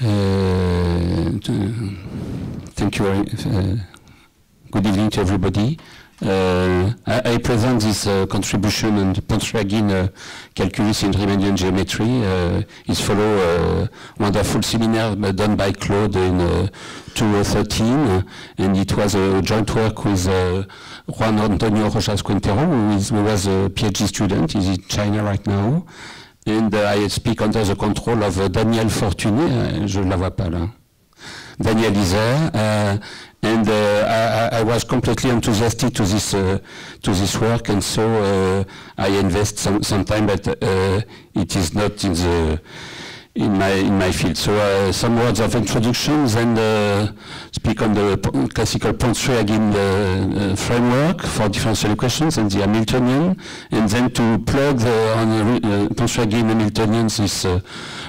Thank you. Good evening to everybody. I present this contribution on the Pontryagin calculus in Riemannian geometry. It follows a wonderful seminar done by Claude in 2013, and it was a joint work with Juan Antonio Rojas Quintero, who was a PhD student. He's in China right now. And I speak under the control of Daniel Fortuné. Je ne la vois pas là. Daniel is there, and I was completely enthusiastic to this work, and so I invest some time, but it is not in my field. So some words of introduction, then speak on the classical Pontryagin framework for differential equations and the Hamiltonian, and then to plug on Pontryagin Hamiltonian this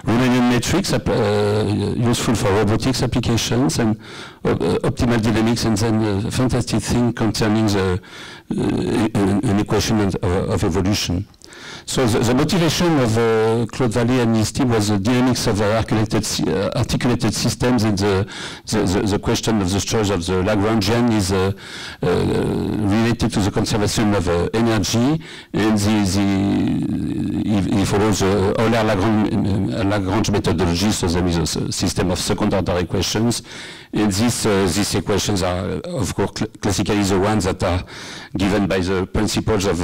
Riemannian matrix useful for robotics applications and optimal dynamics, and then a fantastic thing concerning an equation of evolution. So the motivation of Claude Vallée and his team was the dynamics of articulated systems, and the question of the structure of the Lagrangian is related to the conservation of energy, and he follows the Euler-Lagrange methodology, so there is a system of second-order equations, and these equations are, of course, classically the ones that are given by the principles of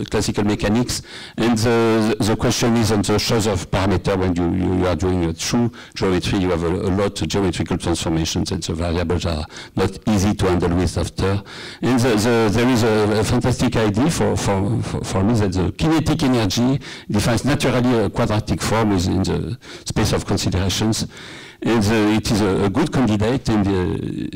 classical mechanics. And the question is on the choice of parameter. When you are doing a true geometry, you have a lot of geometrical transformations, and the variables are not easy to handle with after. And there is a fantastic idea for me that the kinetic energy defines naturally a quadratic form within the space of considerations. And it is a good candidate, and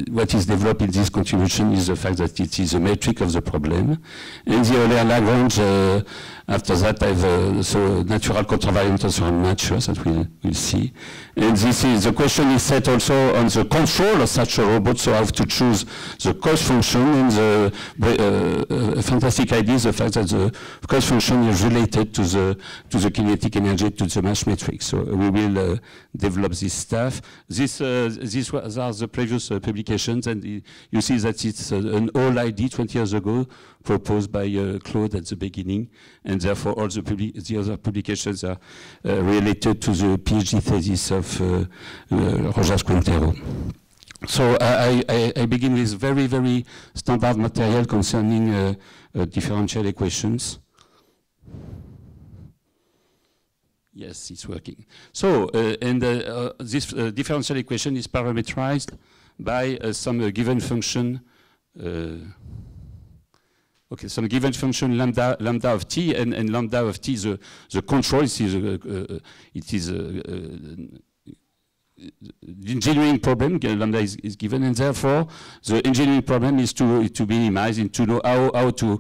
what is developed in this contribution is the fact that it is a metric of the problem. And the Euler-Lagrange, after that, I have so natural contravariant transform matches that we'll see. And the question is set also on the control of such a robot, so I have to choose the cost function, and the fantastic idea is the fact that the cost function is related to the kinetic energy, to the Marsh matrix. So we will develop this stuff. These are the previous publications, and you see that it's an old idea 20 years ago, proposed by Claude at the beginning, and therefore all the other publications are related to the PhD thesis of Rojas Quintero. So I begin with very, very standard material concerning differential equations. Yes, it's working. So, this differential equation is parameterized by some given function. Okay, some given function lambda of t, and lambda of t, the control is the engineering problem. Lambda is given, and therefore the engineering problem is to minimize and to know how to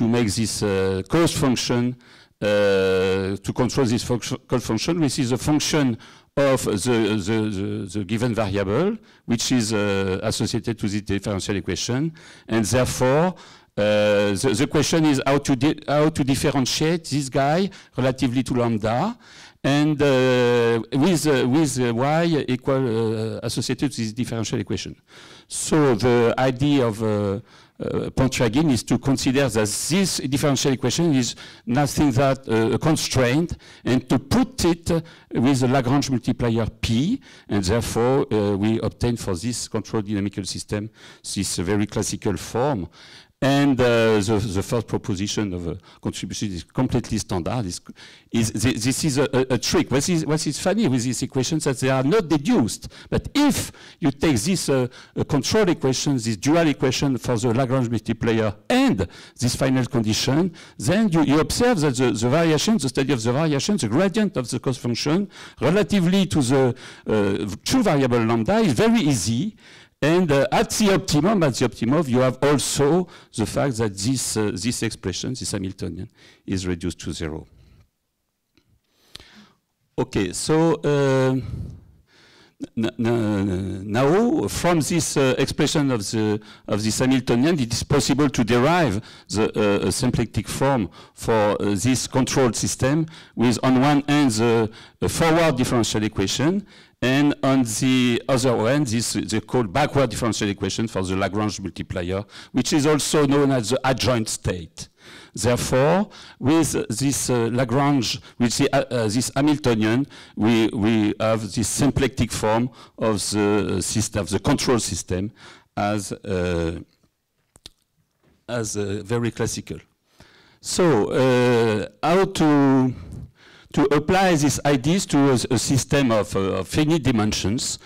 make this cost function. To control this cost function, which is a function of the given variable, which is associated to the differential equation, and therefore the question is how to differentiate this guy relatively to lambda, and with y equal associated to this differential equation. So the idea of Pontryagin is to consider that this differential equation is nothing but a constraint, and to put it with a Lagrange multiplier P, and therefore we obtain for this controlled dynamical system this very classical form. And the first proposition of a contribution is completely standard. This is a trick. What is funny with these equations is that they are not deduced. But if you take this control equation, this dual equation for the Lagrange multiplier and this final condition, then you observe that the variation, the study of the variation, the gradient of the cost function relatively to the true variable lambda is very easy. And at the optimum, you have also the fact that this expression, this Hamiltonian, is reduced to 0. Okay, so now, from this expression of this Hamiltonian, it is possible to derive the symplectic form for this controlled system with, on one hand, the forward differential equation, and on the other hand, this is called backward differential equation for the Lagrange multiplier, which is also known as the adjoint state. Therefore, with this Lagrange, with this Hamiltonian, we have this symplectic form of the system, of the control system, as very classical. So, how to apply these ideas to a system of finite dimensions,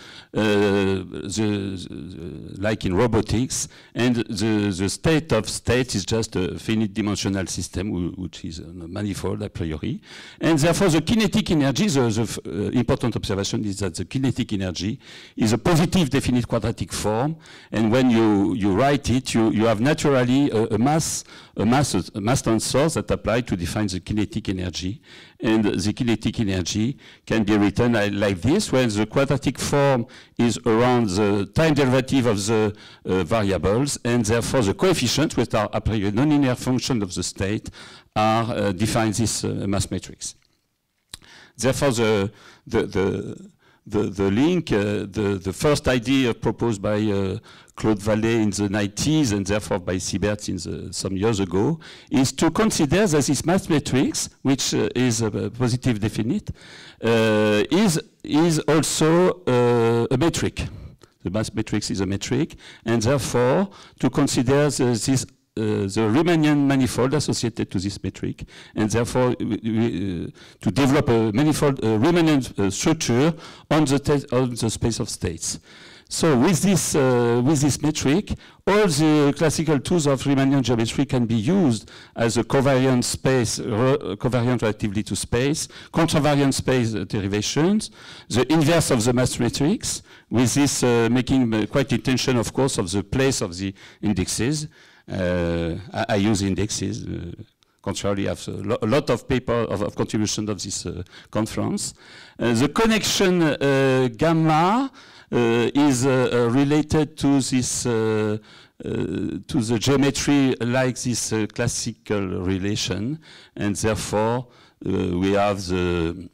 like in robotics, and the state of state is just a finite dimensional system, which is a manifold a priori. And therefore, the kinetic energy, the important observation is that the kinetic energy is a positive definite quadratic form, and when you write it, you have naturally a mass tensor that apply to define the kinetic energy. And the kinetic energy can be written like this, when the quadratic form is around the time derivative of the variables, and therefore the coefficients, which are a priori nonlinear function of the state, are define this mass matrix. Therefore, the link, the first idea proposed by Claude Vallée in the 90s, and therefore by Sibert some years ago, is to consider that this mass matrix, which is a positive definite, is also a metric. The mass matrix is a metric, and therefore to consider the Riemannian manifold associated to this metric, and therefore to develop a manifold Riemannian structure on the space of states. So with this metric, all the classical tools of Riemannian geometry can be used as a covariant space, covariant relatively to space, contravariant space derivations, the inverse of the mass matrix, with this making quite intention, of course, of the place of the indexes. I use indexes. Contrary, I have a lot of paper of contribution of this conference. The connection gamma is related to this to the geometry like this classical relation, and therefore we have the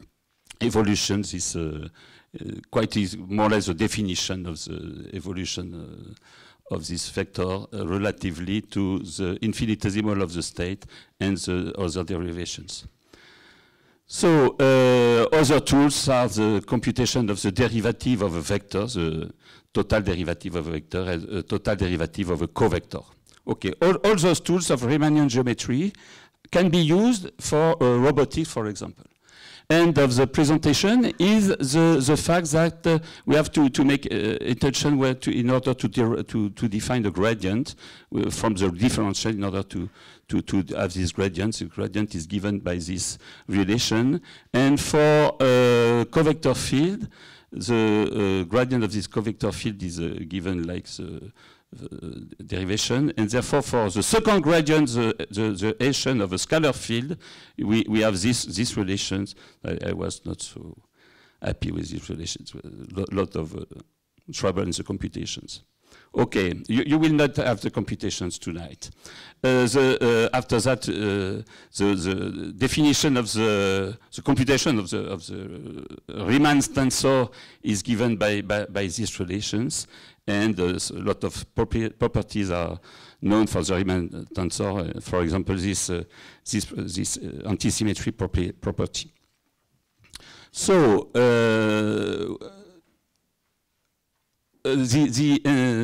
evolution. This quite is more or less the definition of the evolution of this vector relatively to the infinitesimal of the state and the other derivations. So other tools are the computation of the derivative of a vector, the total derivative of a vector, and a total derivative of a covector. Okay, all those tools of Riemannian geometry can be used for robotics, for example. End of the presentation is the fact that we have to make attention where in order to define the gradient from the differential in order to have this gradient. The gradient is given by this relation, and for covector field, the gradient of this covector field is given like the derivation, and therefore for the second gradient, the Hessian of a scalar field, we have these relations. I was not so happy with these relations. A lot of trouble in the computations. Okay, you will not have the computations tonight. After that, the definition of the computation of the Riemann tensor is given by these relations, and a lot of properties are known for the Riemann tensor. For example, this antisymmetry property. So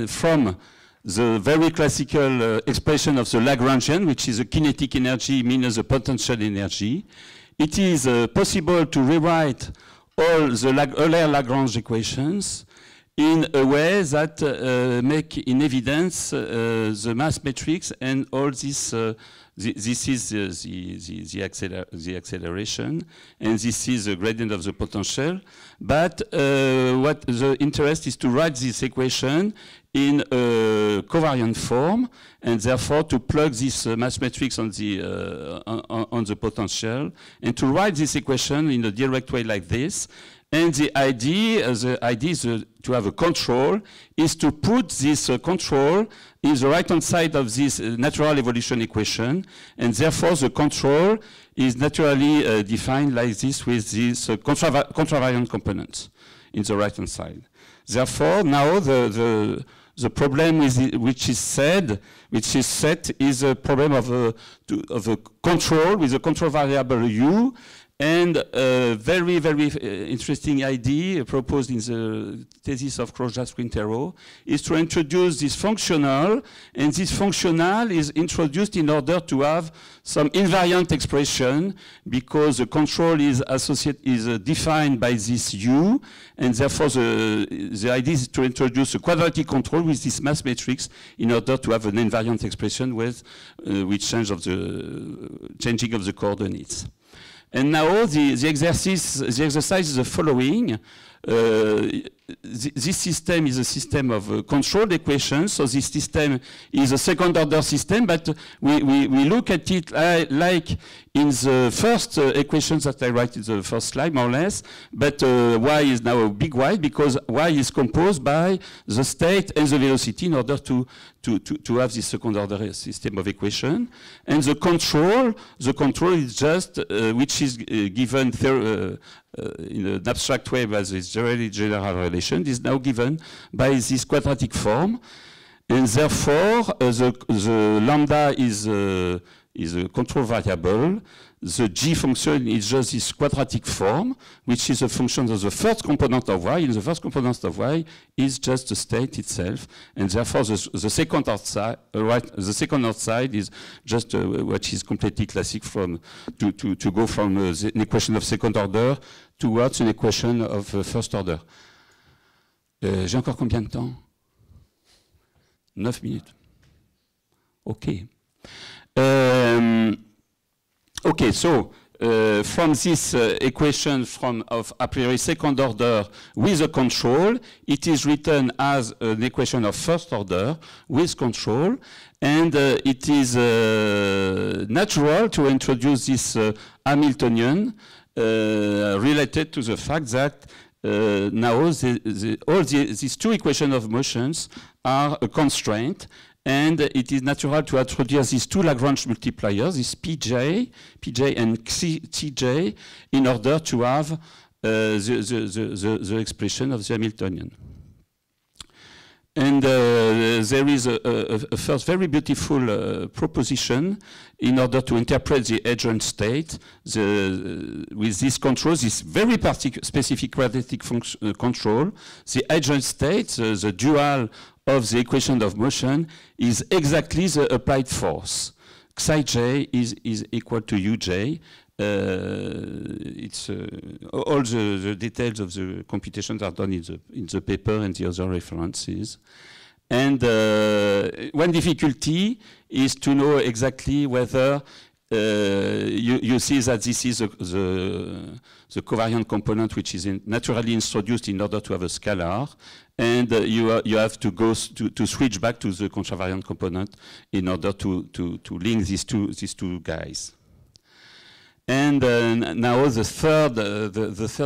from the very classical expression of the Lagrangian, which is the kinetic energy minus the potential energy, it is possible to rewrite all the Euler Lagrange equations in a way that make in evidence the mass matrix and all this. This is the acceleration, and this is the gradient of the potential. But what the interest is to write this equation in a covariant form, and therefore to plug this mass matrix on the potential, and to write this equation in a direct way like this. And the idea is to have a control, is to put this control in the right-hand side of this natural evolution equation, and therefore the control is naturally defined like this with these contravariant components in the right-hand side. Therefore, now the problem which is set is a problem of a control with a control variable u, and a very, very interesting idea proposed in the thesis of Croce-Jasper-Quintero is to introduce this functional, and this functional is introduced in order to have some invariant expression, because the control is defined by this u, and therefore the idea is to introduce a quadratic control with this mass matrix in order to have an invariant expression with changing of the coordinates. And now the exercise is the following. This system is a system of controlled equations, so this system is a second order system, but we look at it like in the first equations that I write in the first slide, more or less, but y is now a big Y, because y is composed by the state and the velocity in order to have this second order system of equation. And the control is just, which is given in an abstract way by this very general relation, is now given by this quadratic form. And therefore, the lambda is a control variable. The g function is just this quadratic form, which is a function of the first component of y, and the first component of y is just the state itself, and therefore the second outside is just what is completely classic from to go from an equation of second order towards an equation of first order. J'ai encore combien de temps? 9 minutes. Okay. Okay, so from this equation of a priori second order with a control, it is written as an equation of first order with control, and it is natural to introduce this Hamiltonian related to the fact that now these two equations of motions are a constraint, and it is natural to introduce these two Lagrange multipliers, this Pj and Tj, in order to have the expression of the Hamiltonian. And there is a first very beautiful proposition in order to interpret the adjoint state with this control, this very specific quadratic control. The adjoint state, the dual of the equation of motion, is exactly the applied force. Psi j is equal to uj. All the details of the computations are done in the paper and the other references. And one difficulty is to know exactly whether you see that this is the covariant component which is naturally introduced in order to have a scalar, and you have to go to switch back to the contravariant component in order to link these two guys. And now the third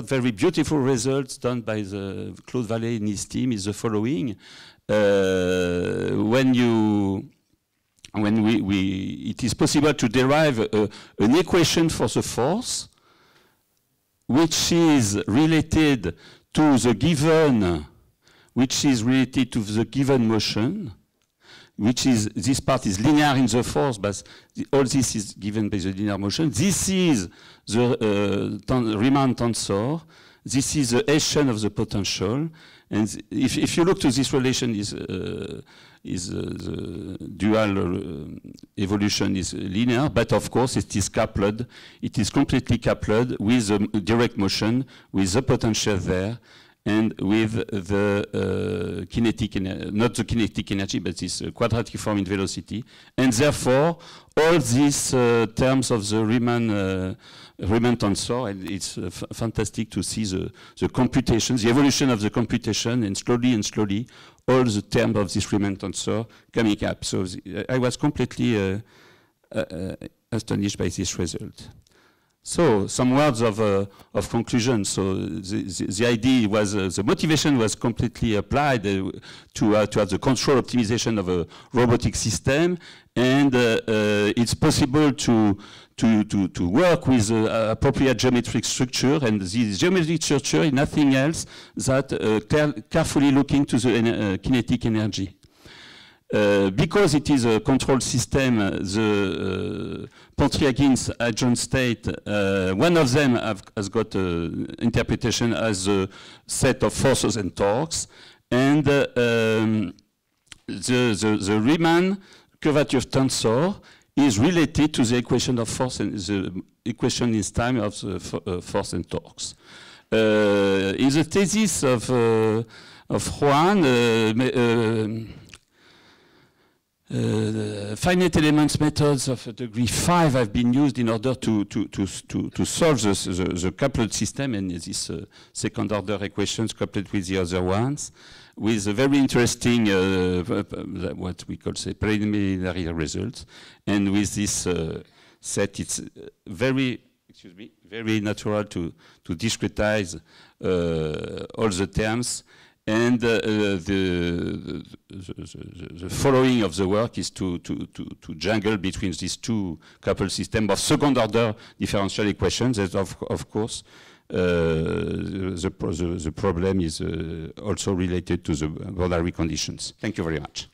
very beautiful result done by Claude Vallée and his team is the following. It is possible to derive an equation for the force which is related to the given, motion, which is, this part is linear in the force, but all this is given by the linear motion. This is the Riemann tensor. This is the Hessian of the potential. And if you look to this relation, the dual evolution is linear, but of course it is coupled. It is completely coupled with the direct motion, with the potential there, and with the kinetic energy, not the kinetic energy, but this quadratic form in velocity. And therefore, all these terms of the Riemann tensor, and it's fantastic to see the computation, the evolution of the computation, and slowly, all the terms of this Riemann tensor coming up. So I was completely astonished by this result. So, some words of conclusion. So, the idea was, the motivation was completely applied to have the control optimization of a robotic system, and it's possible to work with appropriate geometric structure, and this geometric structure is nothing else that carefully looking to the kinetic energy. Because it is a control system, the Pontryagins adjoint state, one of them has got interpretation as a set of forces and torques, and the Riemann curvature tensor is related to the equation of force and the equation in time of the force and torques. In the thesis of Juan, finite elements methods of degree 5 have been used in order to solve the coupled system and these second order equations coupled with the other ones, with a very interesting what we call say preliminary results. And with this set, it's very natural to discretize all the terms. And the following of the work is to jungle between these two coupled systems of second order differential equations. That of course the problem is also related to the boundary conditions. Thank you very much.